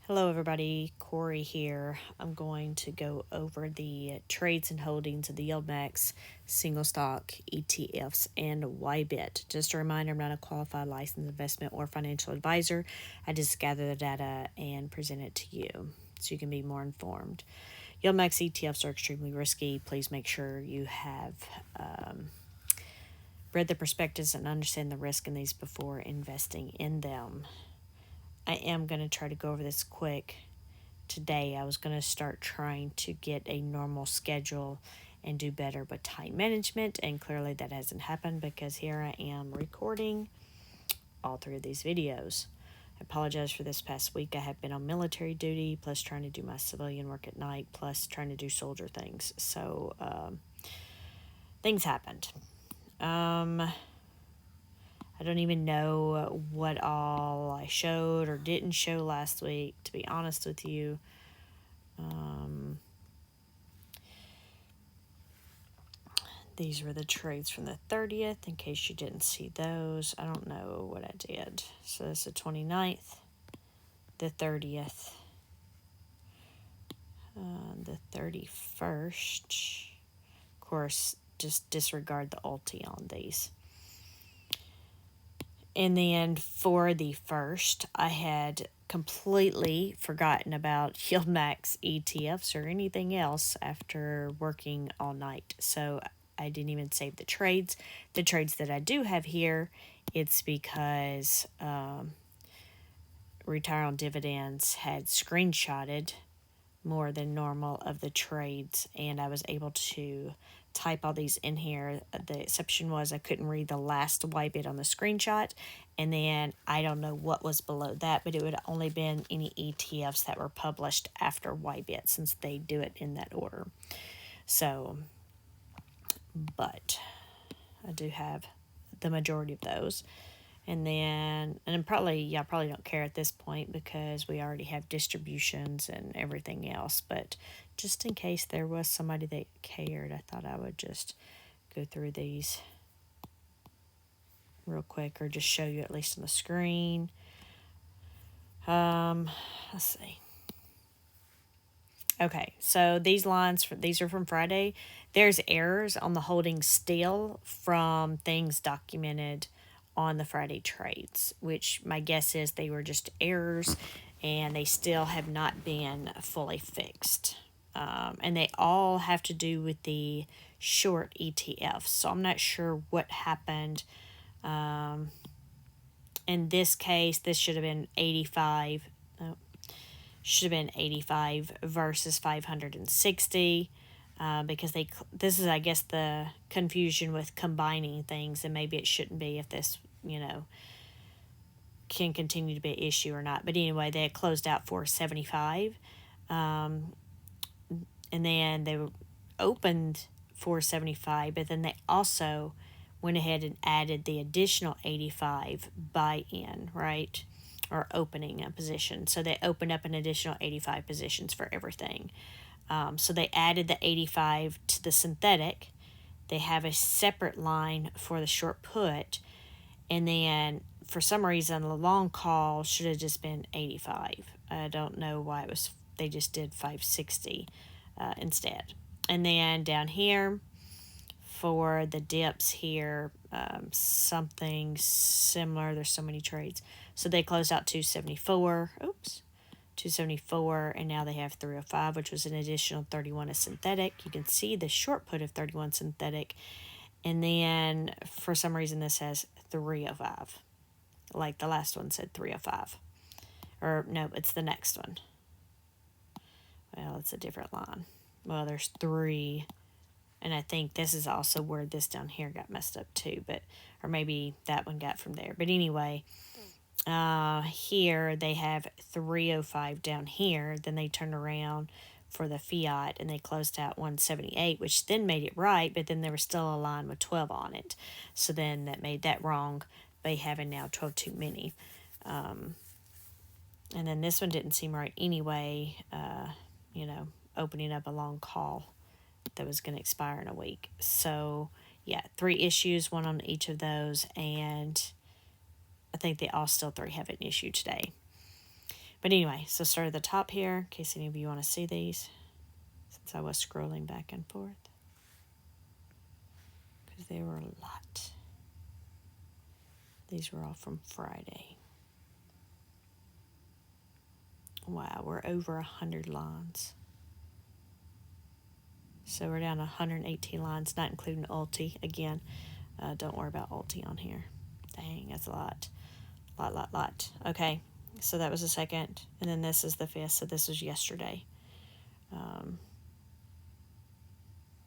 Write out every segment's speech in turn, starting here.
Hello everybody, Corey here. I'm going to go over the trades and holdings of the YieldMax single stock ETFs and YBIT. Just a reminder, I'm not a qualified licensed investment or financial advisor. I just gather the data and present it to you so you can be more informed. YieldMax ETFs are extremely risky. Please make sure you have read the prospectus and understand the risk in these before investing in them. I am going to try to go over this quick today. I was going to start trying to get a normal schedule and do better with time management, and clearly that hasn't happened because here I am recording all three of these videos. I apologize for this past week. I have been on military duty, plus trying to do my civilian work at night, plus trying to do soldier things. So things happened. I don't even know what all I showed or didn't show last week, to be honest with you. These were the trades from the 30th, in case you didn't see those. I don't know what I did. So this is the 29th, the 30th, the 31st. Of course, just disregard the ulti on these. And then for the first, I had completely forgotten about YieldMax ETFs or anything else after working all night. So I didn't even save the trades. The trades that I do have here, it's because Retire on Dividends had screenshotted more than normal of the trades, and I was able to type all these in here. The exception was I couldn't read the last YBIT on the screenshot, and then I don't know what was below that, but it would only been any ETFs that were published after YBIT, since they do it in that order. So, but I do have the majority of those. And then, and probably, y'all probably don't care at this point because we already have distributions and everything else. But just in case there was somebody that cared, I thought I would just go through these real quick, or just show you at least on the screen. Let's see. Okay, so these these are from Friday. There's errors on the holding still from things documented on the Friday trades, which my guess is they were just errors and they still have not been fully fixed. And they all have to do with the short ETFs. So I'm not sure what happened. In this case, this should have been 85. Should have been 85 versus 560. Because this is, I guess, the confusion with combining things, and maybe it shouldn't be if this, can continue to be an issue or not. But anyway, they had closed out for 75, and then they were opened for 75, but then they also went ahead and added the additional 85 buy-in, right? Or opening a position. So they opened up an additional 85 positions for everything. So they added the 85 to the synthetic. They have a separate line for the short put. And then for some reason, the long call should have just been 85. I don't know why they just did 560 instead. And then down here for the dips here, something similar. There's so many trades. So they closed out 274. 274, and now they have 305, which was an additional 31 of synthetic. You can see the short put of 31 synthetic, and then for some reason this has 305, like the last one said 305, or no, it's the next one. Well, it's a different line. Well, there's 3, and I think this is also where this down here got messed up too, but or maybe that one got from there. But anyway, here they have 305 down here. Then they turned around for the fiat and they closed out 178, which then made it right, but then there was still a line with 12 on it. So then that made that wrong by having now 12 too many. And then this one didn't seem right anyway, opening up a long call that was going to expire in a week. So yeah, 3 issues, 1 on each of those, and I think they all still 3 have an issue today. But anyway, so start at the top here, in case any of you want to see these, since I was scrolling back and forth. Because there were a lot. These were all from Friday. Wow, we're over 100 lines. So we're down to 118 lines, not including ulti. Again, don't worry about ulti on here. Dang, that's a lot. Lot. Okay, so that was the second. And then this is the fifth, so this was yesterday.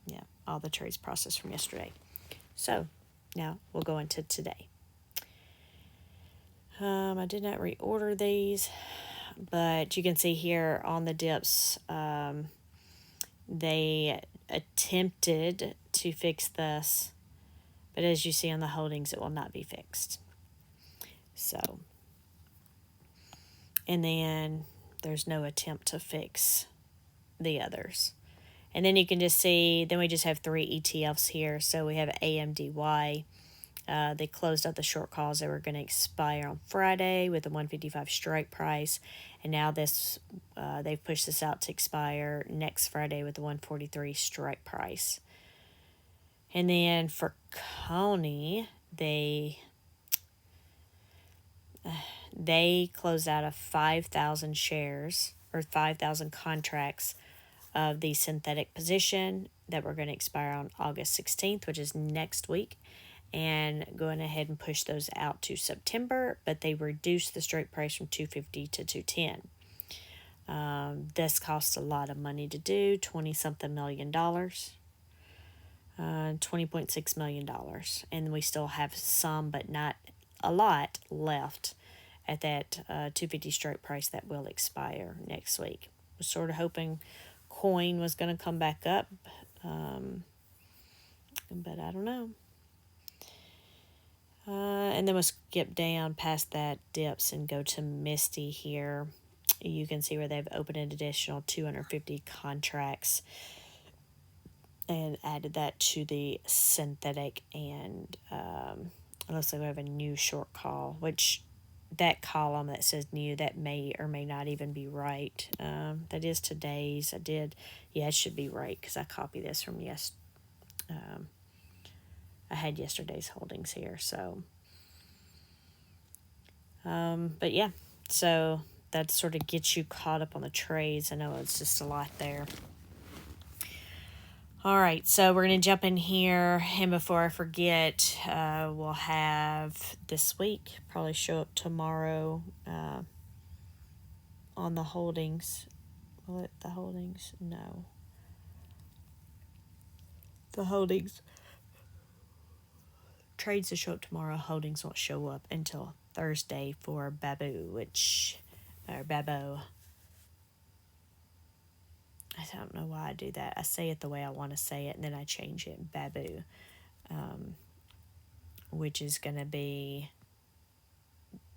Yeah, all the trades processed from yesterday. So now we'll go into today. I did not reorder these, but you can see here on the dips, they attempted to fix this, but as you see on the holdings, it will not be fixed. So, and then there's no attempt to fix the others. And then you can just see, then we just have 3 ETFs here. So we have AMDY. They closed out the short calls that were going to expire on Friday with a 155 strike price. And now this, they've pushed this out to expire next Friday with a 143 strike price. And then for CONY, they closed out of 5,000 shares or 5,000 contracts of the synthetic position that were going to expire on August 16th, which is next week, and going ahead and push those out to September, but they reduced the strike price from 250 to 210. This cost a lot of money to do, $20-something million, $20.6 million, and we still have some, but not a lot left at that 250 strike price that will expire next week. Was sort of hoping coin was going to come back up, but I don't know. And then we'll skip down past that dips and go to Misty here. You can see where they've opened an additional 250 contracts and added that to the synthetic, and it looks like we have a new short call, which that column that says new, that may or may not even be right. That is today's. It should be right because I copied this from I had yesterday's holdings here. So, but yeah, so that sort of gets you caught up on the trades. I know it's just a lot there. All right, so we're going to jump in here, and before I forget, we'll have this week, probably show up tomorrow on the holdings. Will it, the holdings? No. The holdings. Trades will show up tomorrow, holdings won't show up until Thursday for BABO, BABO. I don't know why I do that. I say it the way I want to say it, and then I change it, BABO, which is going to be,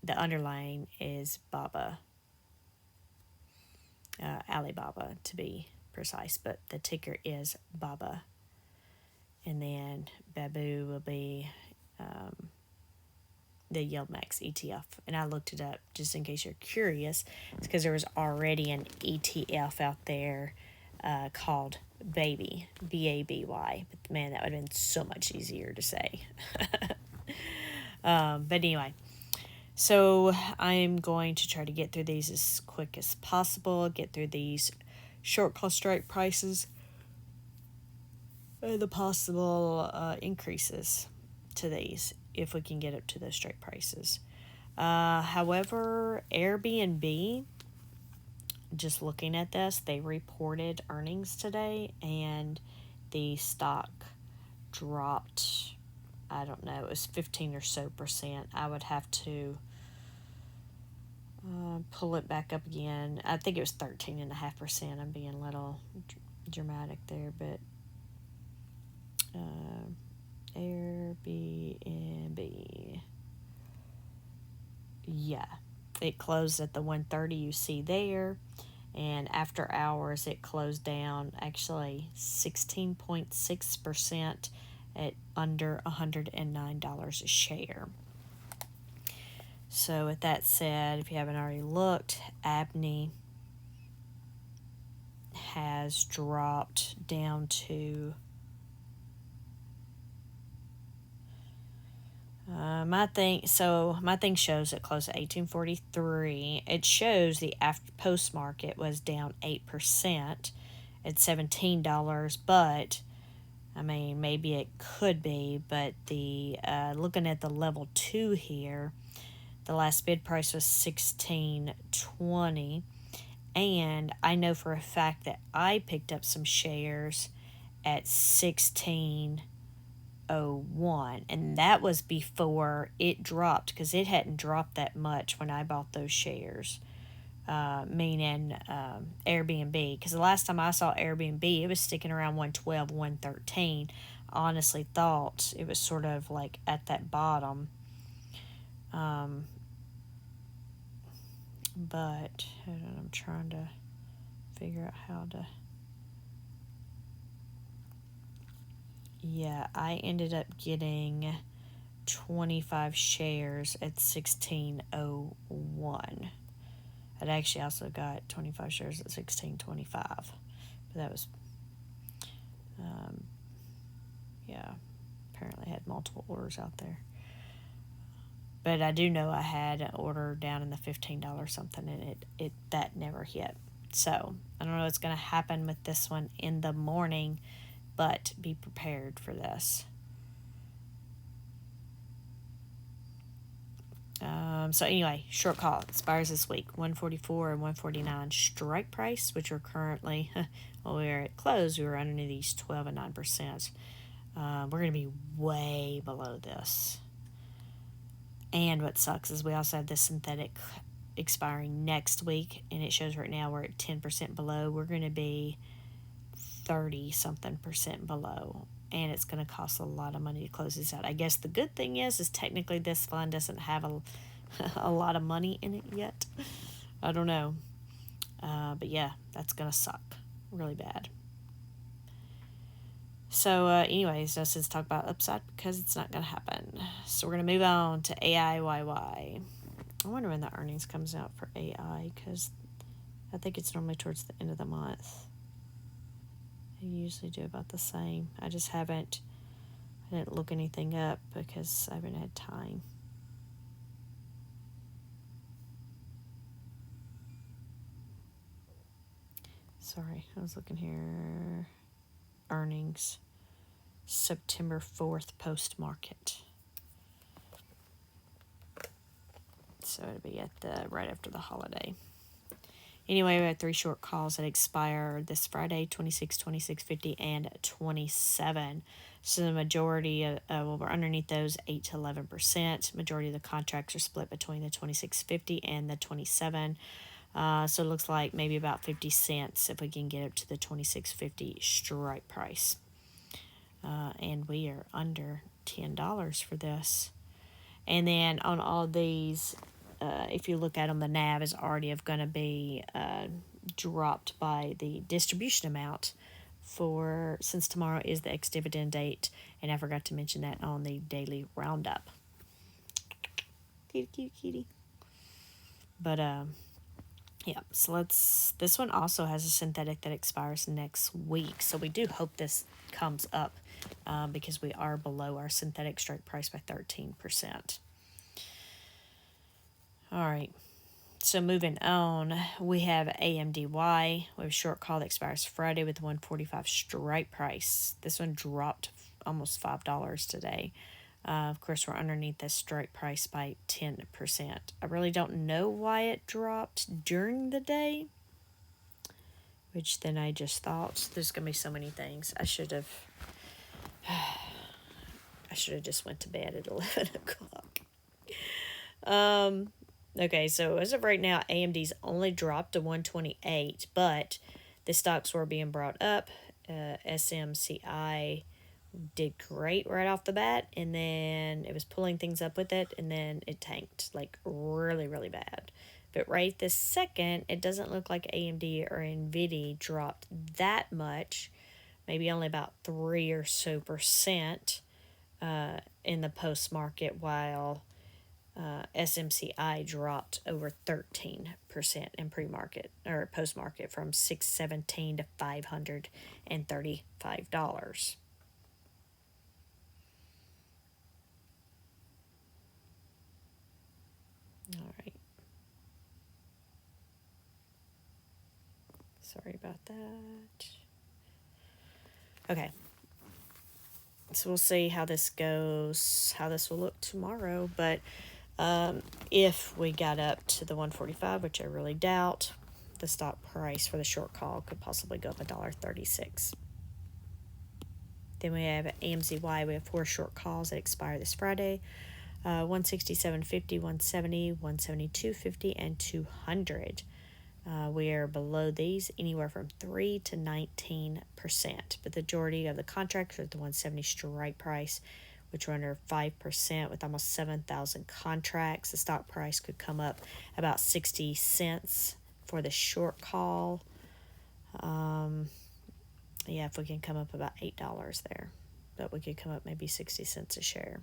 the underlying is BABA, Alibaba to be precise, but the ticker is BABA. And then BABO will be the YieldMax ETF. And I looked it up just in case you're curious. It's because there was already an ETF out there called Baby, BABY. But man, that would have been so much easier to say. But anyway, so I'm going to try to get through these as quick as possible, get through these short call strike prices, and the possible increases to these if we can get up to those strike prices. However, Airbnb, just looking at this, they reported earnings today, and the stock dropped, I don't know, it was 15 or so %. I would have to pull it back up again. I think it was 13.5%. I'm being a little dramatic there, but Airbnb, yeah, it closed at the 130 you see there, and after hours it closed down actually 16.6% at under $109 a share. So with that said, if you haven't already looked, ABNY has dropped down to my thing shows it closed at 1843. It shows the after post market was down 8% at $17, but I mean maybe it could be, but the looking at the level 2 here, the last bid price was 16.20, and I know for a fact that I picked up some shares at 16.01, and that was before it dropped, because it hadn't dropped that much when I bought those shares. Meaning Airbnb, because the last time I saw Airbnb, it was sticking around 112, 113. I honestly thought it was sort of like at that bottom. But hold on, I'm trying to figure out how to. Yeah, I ended up getting 25 shares at 16.01. I'd actually also got 25 shares at 16.25. But that was, yeah, apparently I had multiple orders out there. But I do know I had an order down in the $15 something, and it that never hit. So I don't know what's going to happen with this one in the morning, but be prepared for this. So anyway, short call expires this week. 144 and 149 strike price, which are currently, well, we were at close, we were underneath these 12 and 9%. We're going to be way below this. And what sucks is we also have this synthetic expiring next week, and it shows right now we're at 10% below. We're going to be 30 something percent below, and it's going to cost a lot of money to close this out. I guess the good thing is technically this fund doesn't have a lot of money in it yet. I don't know. But yeah, that's going to suck really bad. So anyways, no sense talk about upside because it's not going to happen. So we're going to move on to AIYY. I wonder when the earnings comes out for AI, because I think it's normally towards the end of the month. I usually do about the same. I didn't look anything up because I haven't had time. Sorry, I was looking here. Earnings, September 4th post-market. So it'll be right after the holiday. Anyway, we had 3 short calls that expire this Friday, 26, 26.50, and 27. So the majority, we're underneath those 8 to 11%. Majority of the contracts are split between the 26.50 and the 27. So it looks like maybe about 50 cents if we can get up to the 26.50 strike price. And we are under $10 for this. And then on all these, if you look at them, the NAV is already going to be dropped by the distribution amount since tomorrow is the ex-dividend date, and I forgot to mention that on the daily roundup. Kitty. But yeah, so this one also has a synthetic that expires next week, so we do hope this comes up because we are below our synthetic strike price by 13%. All right, so moving on, we have AMDY. We have a short call that expires Friday with 145 strike price. This one dropped almost $5 today. Of course, we're underneath the strike price by 10%. I really don't know why it dropped during the day, which then I just thought there's going to be so many things. I should have just went to bed at 11 o'clock. Okay, so as of right now, AMD's only dropped to 128, but the stocks were being brought up. SMCI did great right off the bat, and then it was pulling things up with it, and then it tanked, like really, really bad. But right this second, it doesn't look like AMD or NVIDIA dropped that much, maybe only about 3 or so percent in the post-market, while SMCI dropped over 13% in pre-market or post-market from 617 to $535. All right. Sorry about that. Okay. So we'll see how this goes, how this will look tomorrow. But if we got up to the 145, which I really doubt, the stop price for the short call could possibly go up $1.36. Then we have AMZY. We have 4 short calls that expire this Friday. 167.50, 170, 172.50, and 200. We are below these anywhere from 3 to 19%. But the majority of the contracts are at the 170 strike price, which are under 5%. With almost 7,000 contracts, the stock price could come up about 60 cents for the short call. Yeah, if we can come up about $8 there, but we could come up maybe 60 cents a share.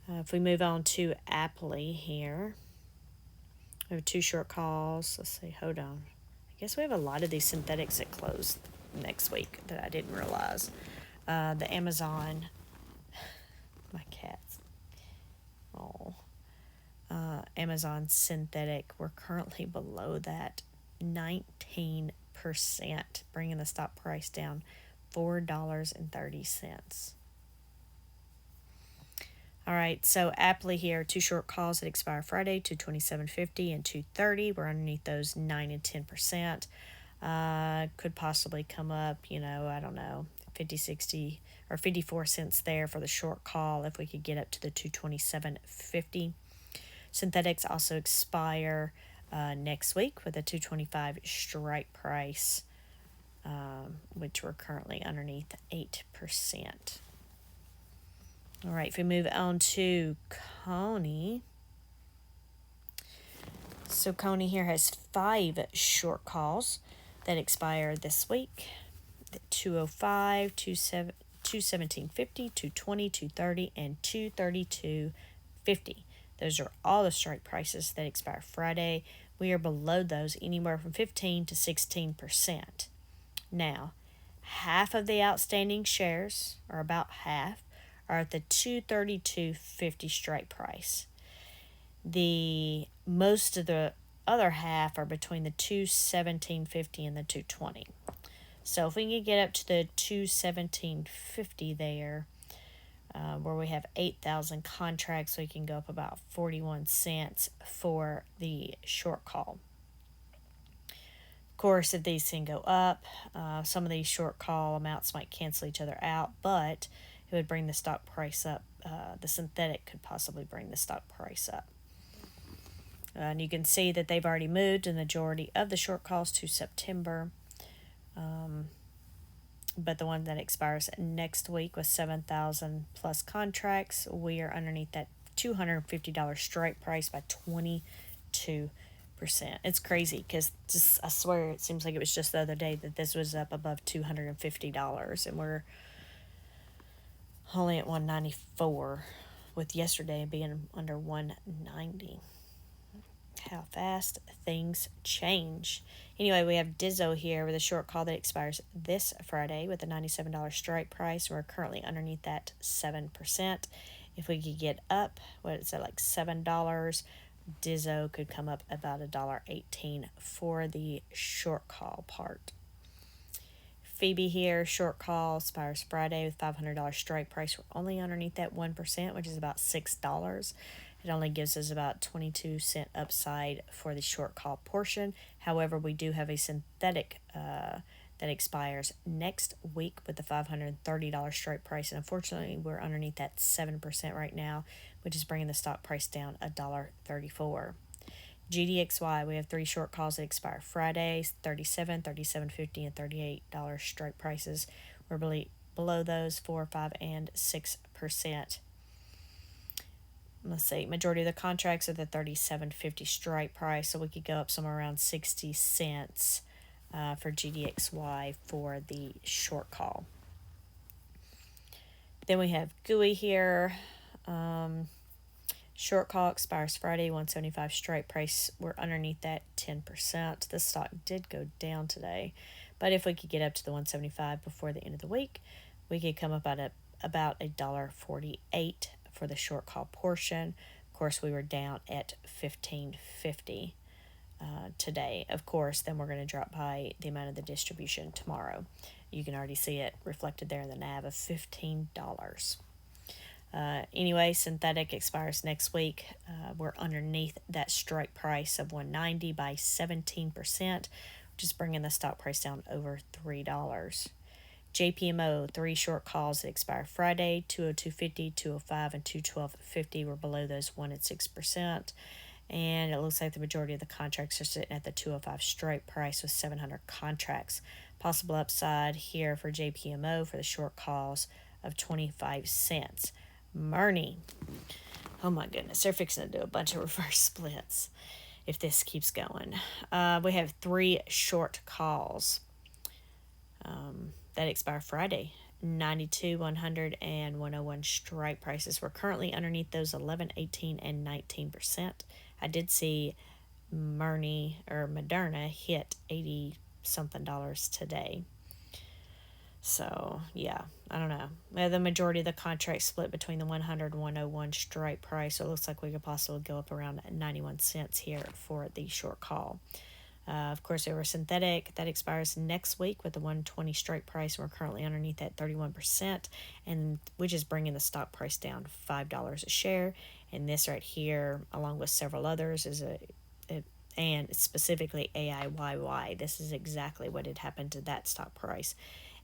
If we move on to Appley here, we have 2 short calls. Let's see, hold on. I guess we have a lot of these synthetics that close next week that I didn't realize. The Amazon, my cats. Oh, Amazon synthetic. We're currently below that 19%, bringing the stock price down $4.30. All right, so Appley here, 2 short calls that expire Friday, 227.50 and 230. We're underneath those 9 and 10%. Could possibly come up, I don't know, 50, 60, or 54 cents there for the short call if we could get up to the 227.50. Synthetics also expire next week with a 225 strike price, which we're currently underneath 8%. All right, if we move on to CONY. So CONY here has 5 short calls that expire this week. 205, 217.50, 220, 230, and 232.50. Those are all the strike prices that expire Friday. We are below those anywhere from 15 to 16%. Now, half of the outstanding shares, or about half, are at the 232.50 strike price. The most of the other half are between the 217.50 and the 220. So if we can get up to the 217.50 there, where we have 8,000 contracts, we can go up about 41 cents for the short call. Of course, if these can go up, some of these short call amounts might cancel each other out, but it would bring the stock price up. The synthetic could possibly bring the stock price up. And you can see that they've already moved the majority of the short calls to September. But the one that expires next week with 7,000 plus contracts, we are underneath that $250 strike price by 22%. It's crazy because I swear it seems like it was just the other day that this was up above $250, and we're only at 194, with yesterday being under 190. How fast things change. Anyway, we have Dizzo here with a short call that expires this Friday with a $97 strike price. We're currently underneath that 7%. If we could get up, what is it, like $7, Dizzo could come up about $1.18 for the short call part. Phoebe here, short call, expires Friday with $500 strike price. We're only underneath that 1%, which is about $6. It only gives us about 22-cent upside for the short call portion. However, we do have a synthetic that expires next week with the $530 strike price. And unfortunately, we're underneath that 7% right now, which is bringing the stock price down $1.34. GDXY, we have 3 short calls that expire Friday, $37, $37.50, and $38 strike prices. We're below those 4, 5, and 6%. Let's see, majority of the contracts are the $37.50 strike price, so we could go up somewhere around 60 cents for GDXY for the short call. Then we have GUI here. Short call expires Friday, 175 strike price. We're underneath that 10%. The stock did go down today, but if we could get up to the 175 before the end of the week, we could come up at about $1.48 for the short call portion. Of course, we were down at 15.50 today. Of course, then we're going to drop by the amount of the distribution tomorrow. You can already see it reflected there in the NAV of $15. Anyway, synthetic expires next week. We're underneath that strike price of 190 by 17%, which is bringing the stock price down over $3. JPMO, 3 short calls that expire Friday, 202.50, 205, and 212.50. We're below those 1 and 6%. And it looks like the majority of the contracts are sitting at the 205 strike price with 700 contracts. Possible upside here for JPMO for the short calls of 25 cents. Murney, oh my goodness, they're fixing to do a bunch of reverse splits if this keeps going. We have 3 short calls that expire Friday. 92, 100, and 101 strike prices. We're currently underneath those 11, 18, and 19%. I did see Moderna hit $80 something today. So, yeah, I don't know. The majority of the contracts split between the 100 and 101 strike price, so it looks like we could possibly go up around 91 cents here for the short call. Of course, there were synthetic that expires next week with the 120 strike price. We're currently underneath that 31%, and which is bringing the stock price down $5 a share. And this right here, along with several others, is and specifically AIYY. This is exactly what had happened to that stock price,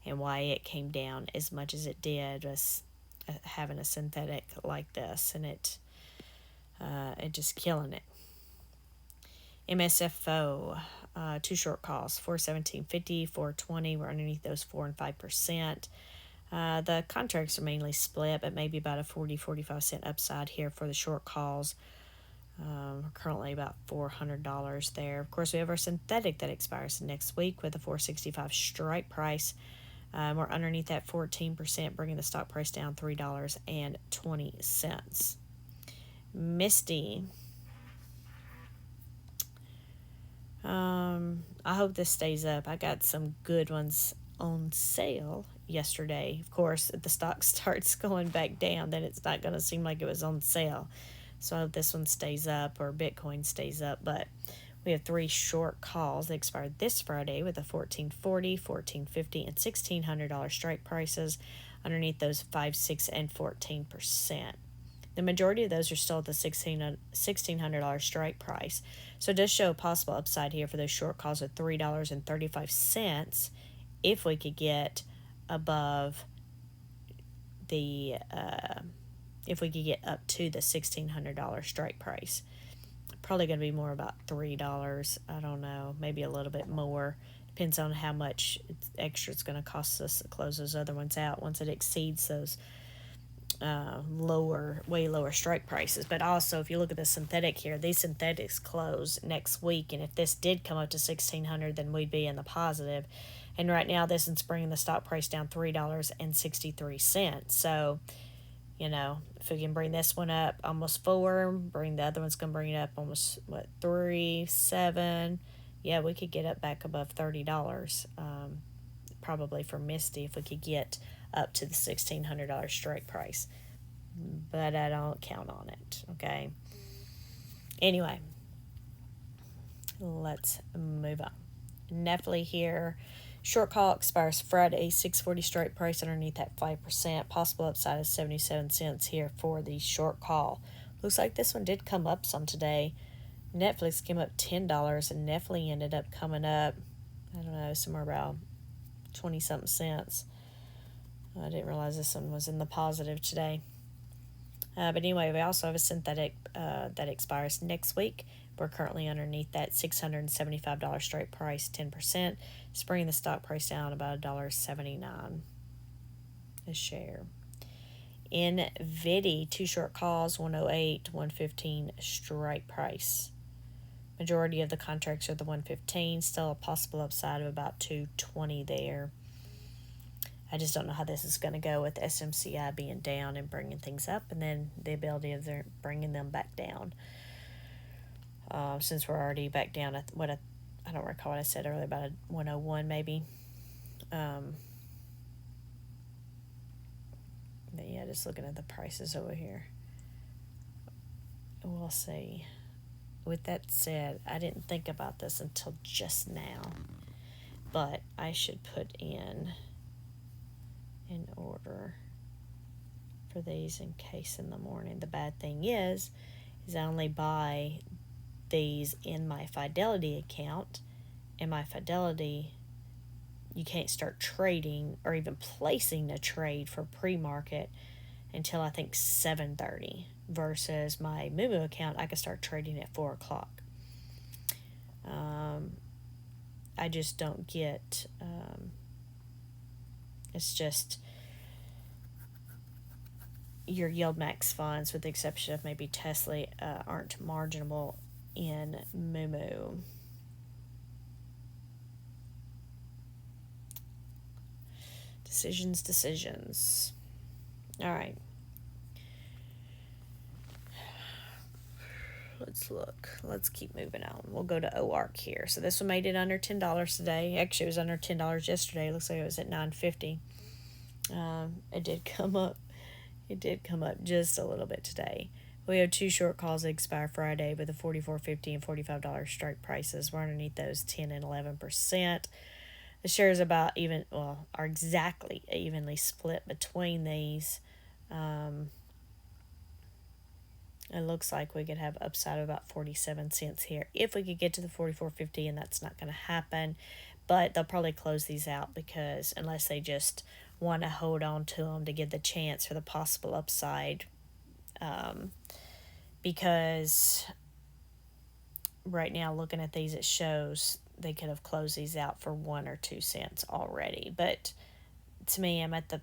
and why it came down as much as it did was having a synthetic like this, and it just killing it. MSFO, 2 short calls, 417.50, 420. We're underneath those 4 and 5%. The contracts are mainly split, but maybe about a 40-45 cent upside here for the short calls. We're currently about $400 there. Of course, we have our synthetic that expires next week with a 465 strike price. We're underneath that 14%, bringing the stock price down $3.20. Misty. I hope this stays up. I got some good ones on sale yesterday. Of course, if the stock starts going back down, then it's not going to seem like it was on sale. So I hope this one stays up, or Bitcoin stays up. But we have 3 short calls that expired this Friday with a $14.40, $14.50, and $1,600 strike prices underneath those 5, 6, and 14%. The majority of those are still at the $1,600 strike price. So it does show a possible upside here for those short calls at $3.35 if we could get above the if we could get up to the $1,600 strike price. Probably going to be more about $3. I don't know, maybe a little bit more. Depends on how much extra it's going to cost us to close those other ones out once it exceeds those way lower strike prices. But also, if you look at the synthetic here, these synthetics close next week, and if this did come up to $1,600, then we'd be in the positive. And right now, this is bringing the stock price down $3.63. So, if we can bring this one up almost 4, bring the other one's going to bring it up almost 3, 7. Yeah, we could get up back above $30. Probably for Misty if we could get up to the $1,600 strike price, but I don't count on it. Okay. Anyway, let's move on. Neptly here. Short call expires Friday, 640 strike price underneath that 5%. Possible upside is 77 cents here for the short call. Looks like this one did come up some today. Netflix came up $10, and Neptly ended up coming up, I don't know, somewhere around 20-something cents. I didn't realize this one was in the positive today. But anyway, we also have a synthetic that expires next week. We're currently underneath that $675 strike price, 10%. It's bringing the stock price down about $1.79 a share. NVIDIA, 2 short calls, 108, 115 strike price. Majority of the contracts are the 115, still a possible upside of about 220 there. I just don't know how this is going to go with SMCI being down and bringing things up, and then the ability of their bringing them back down. Since we're already back down at I don't recall what I said earlier about a 101 maybe. But yeah, just looking at the prices over here. We'll see. With that said, I didn't think about this until just now, but I should put in order for these in case in the morning. The bad thing is I only buy these in my Fidelity account, and my Fidelity, you can't start trading or even placing a trade for pre-market until I think 7:30, versus my Moomoo account, I can start trading at 4 o'clock. I just don't get, it's just your YieldMax funds, with the exception of maybe TSLA, aren't marginable in Moomoo. Decisions. All right. Let's look. Let's keep moving on. We'll go to OARC here. So this one made it under $10 today. Actually, it was under $10 yesterday. It looks like it was at $9.50. It did come up. It did come up just a little bit today. We have 2 short calls that expire Friday with a $44.50 and $45 strike prices. We're underneath those 10 and 11%. The shares are exactly evenly split between these. It looks like we could have upside of about 47 cents here if we could get to the 44.50, and that's not going to happen. But they'll probably close these out, because unless they just want to hold on to them to give the chance for the possible upside, because right now looking at these, it shows they could have closed these out for 1 or 2 cents already. But to me, I'm at the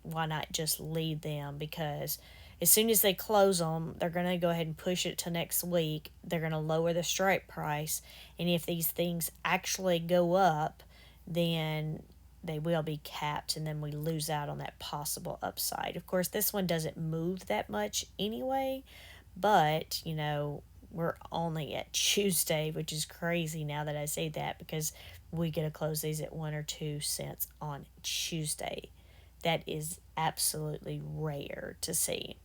why not just lead them? Because as soon as they close them, they're going to go ahead and push it to next week. They're going to lower the strike price. And if these things actually go up, then they will be capped, and then we lose out on that possible upside. Of course, this one doesn't move that much anyway, but, we're only at Tuesday, which is crazy now that I say that, because we get to close these at 1 or 2 cents on Tuesday. That is absolutely rare to see.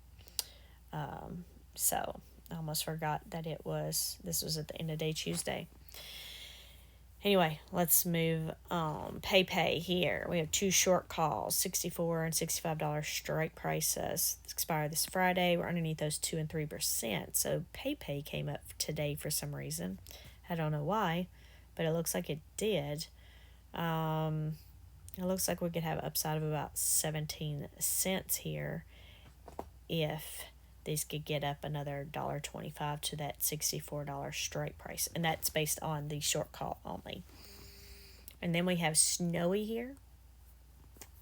So I almost forgot that this was at the end of day Tuesday. Anyway, let's move on. PayPay here. We have 2 short calls, $64 and $65 strike prices. Expire this Friday. We're underneath those 2 and 3%. So PayPay came up today for some reason. I don't know why, but it looks like it did. It looks like we could have upside of about 17 cents here if these could get up another $1.25 to that $64 strike price. And that's based on the short call only. And then we have Snowy here.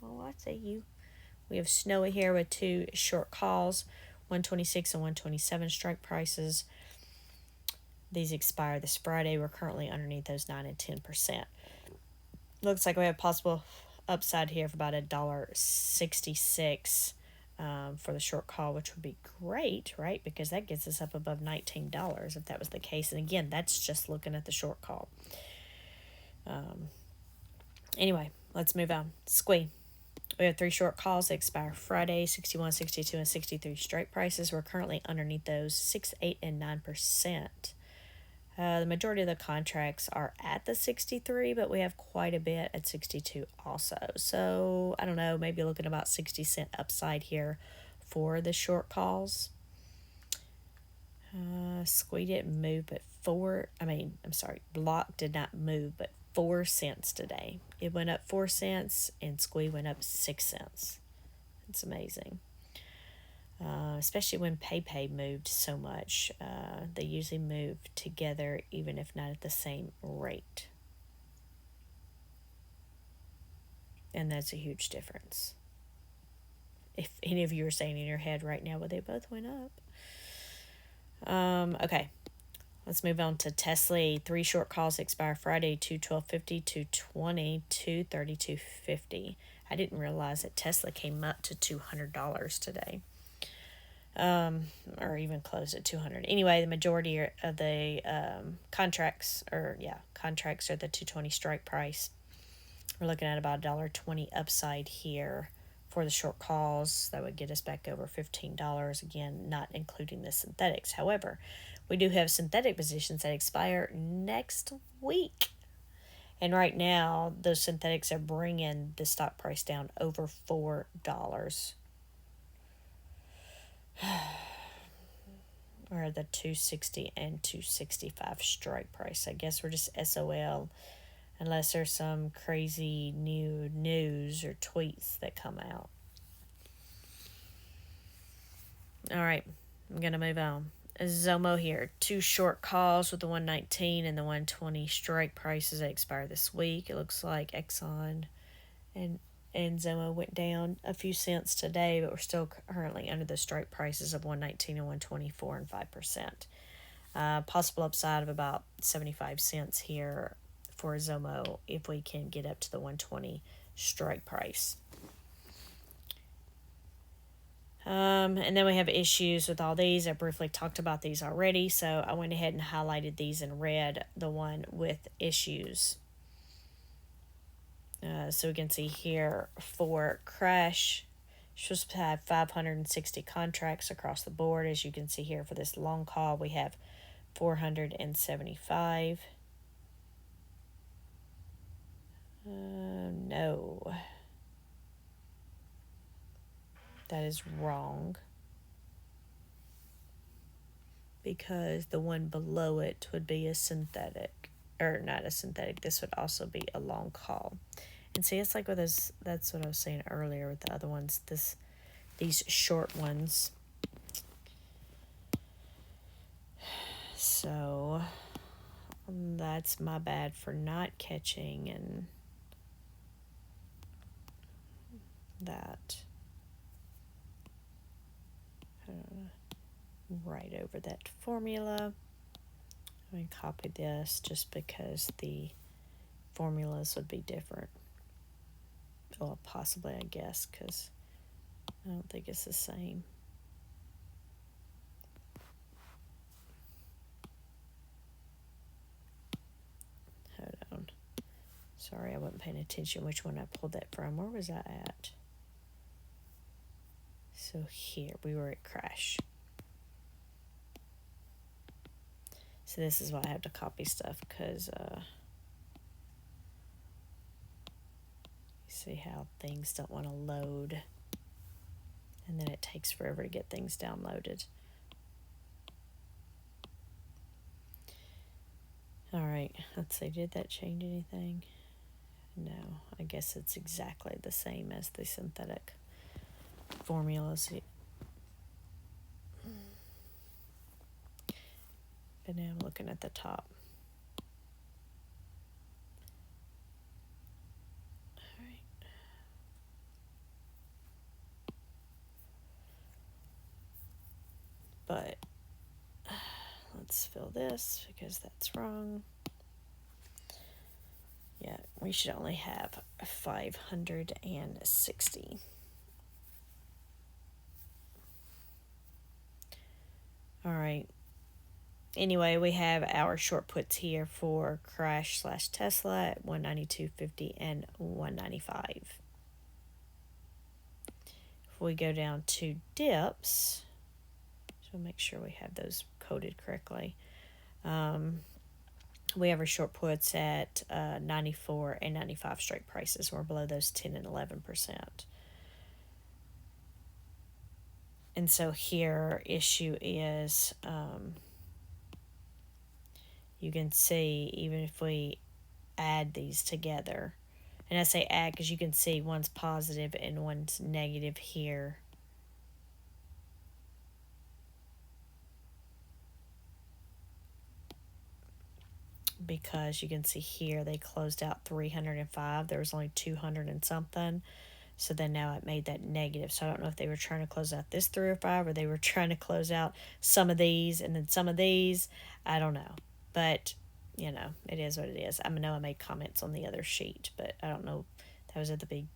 Oh, I say you. We have Snowy here with 2 short calls, 126 and 127 strike prices. These expire this Friday. We're currently underneath those 9 and 10%. Looks like we have possible upside here for about $1.66 for the short call, which would be great, right? Because that gets us up above $19 if that was the case. And again, that's just looking at the short call. Anyway, let's move on. Squee. We have 3 short calls that expire Friday, 61, 62, and 63 strike prices. We're currently underneath those 6, 8, and 9%. The majority of the contracts are at the 63, but we have quite a bit at 62 also. So, I don't know, maybe looking about 60 cent upside here for the short calls. Squee didn't move, but Block did not move, but 4 cents today. It went up 4 cents, and Squee went up 6 cents. It's amazing. Especially when PayPay moved so much. They usually move together, even if not at the same rate. And that's a huge difference. If any of you are saying in your head right now, well, they both went up. Okay. Let's move on to TSLA. 3 short calls expire Friday, 2/12/50, 2/20, 2/32/50. I didn't realize that Tesla came up to $200 today. Or even closed at 200. Anyway, the majority of the contracts are the 220 strike price. We're looking at about $1.20 upside here for the short calls. That would get us back over $15, again, not including the synthetics. However, we do have synthetic positions that expire next week. And right now, those synthetics are bringing the stock price down over $4. Or the 260 and 265 strike price. I guess we're just SOL unless there's some crazy new news or tweets that come out. All right, I'm going to move on. Zomo here. 2 short calls with the 119 and the 120 strike prices that expire this week. It looks like Exxon and Zomo went down a few cents today, but we're still currently under the strike prices of 119 and 124 and 5%. Possible upside of about 75 cents here for Zomo if we can get up to the 120 strike price. And then we have issues with all these. I briefly talked about these already, so I went ahead and highlighted these in red, the one with issues. So we can see here for crash, supposed to have 560 contracts across the board. As you can see here for this long call, we have 475. No. That is wrong. Because the one below it would be a synthetic. Or not a synthetic. This would also be a long call. And see, it's like with this, that's what I was saying earlier with the other ones. These short ones. So that's my bad for not catching and that. Right over that formula. I'm going to copy this just because the formulas would be different. Well, possibly, I guess, because I don't think it's the same. Hold on. Sorry, I wasn't paying attention which one I pulled that from. Where was I at? So here, we were at crash. So this is why I have to copy stuff, because see how things don't want to load, and then it takes forever to get things downloaded. All right, let's see, did that change anything? No, I guess it's exactly the same as the synthetic formulas. But now I'm looking at the top. All right. But let's fill this because that's wrong. Yeah, we should only have 560. All right. Anyway, we have our short puts here for crash / Tesla at 192.50 and 195. If we go down to dips, so make sure we have those coded correctly. We have our short puts at 94 and 95 strike prices. We're below those 10 and 11%. And so here, issue is, you can see, even if we add these together, and I say add because you can see one's positive and one's negative here. Because you can see here they closed out 305. There was only 200 and something. So then now it made that negative. So I don't know if they were trying to close out this 3 or 5, or they were trying to close out some of these and then some of these. I don't know. But, it is what it is. I know I made comments on the other sheet, but I don't know. That was at the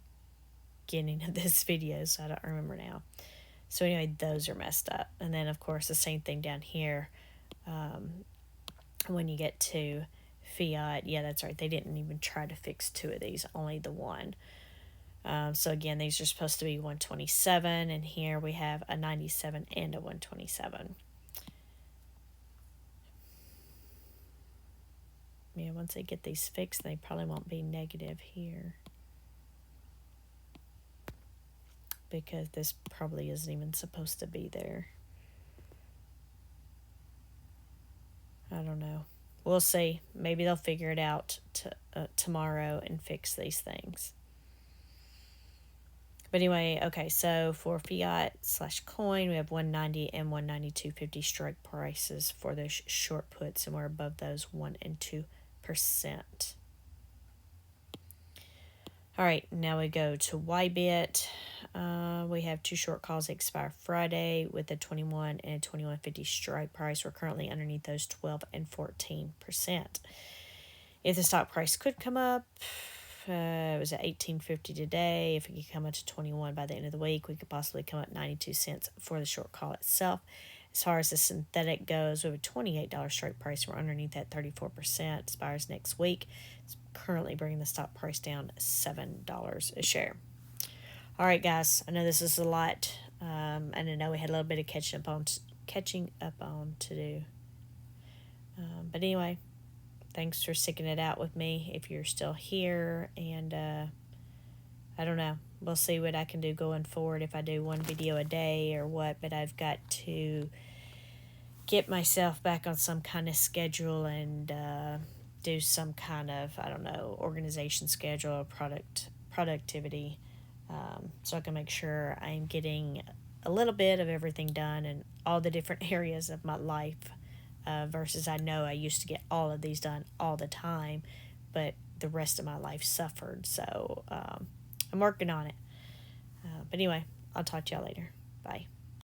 beginning of this video, so I don't remember now. So anyway, those are messed up. And then, of course, the same thing down here. When you get to fiat, yeah, that's right. They didn't even try to fix 2 of these, only the one. So again, these are supposed to be 127, and here we have a 97 and a 127. Yeah, once they get these fixed, they probably won't be negative here, because this probably isn't even supposed to be there. I don't know. We'll see. Maybe they'll figure it out tomorrow and fix these things. But anyway, okay, so for fiat/coin, we have 190 and 192.50 strike prices for those short puts, and we're above those 1 and 2%. All right, now we go to YBIT. We have 2 short calls that expire Friday with a 21 and a 21.50 strike price. We're currently underneath those 12 and 14%. If the stock price could come up, it was at $18.50 today. If it could come up to 21 by the end of the week, we could possibly come up 92 cents for the short call itself. As far as the synthetic goes, we have a $28 strike price. We're underneath that 34%. Expires next week. It's currently bringing the stock price down $7 a share. All right, guys. I know this is a lot, and I know we had a little bit of catching up on to do. But anyway, thanks for sticking it out with me if you're still here. And I don't know. We'll see what I can do going forward, if I do 1 video a day or what. But I've got to get myself back on some kind of schedule and do some kind of, I don't know, organization schedule or productivity, so I can make sure I'm getting a little bit of everything done in all the different areas of my life, versus I know I used to get all of these done all the time, but the rest of my life suffered. So I'm working on it. But anyway, I'll talk to y'all later. Bye.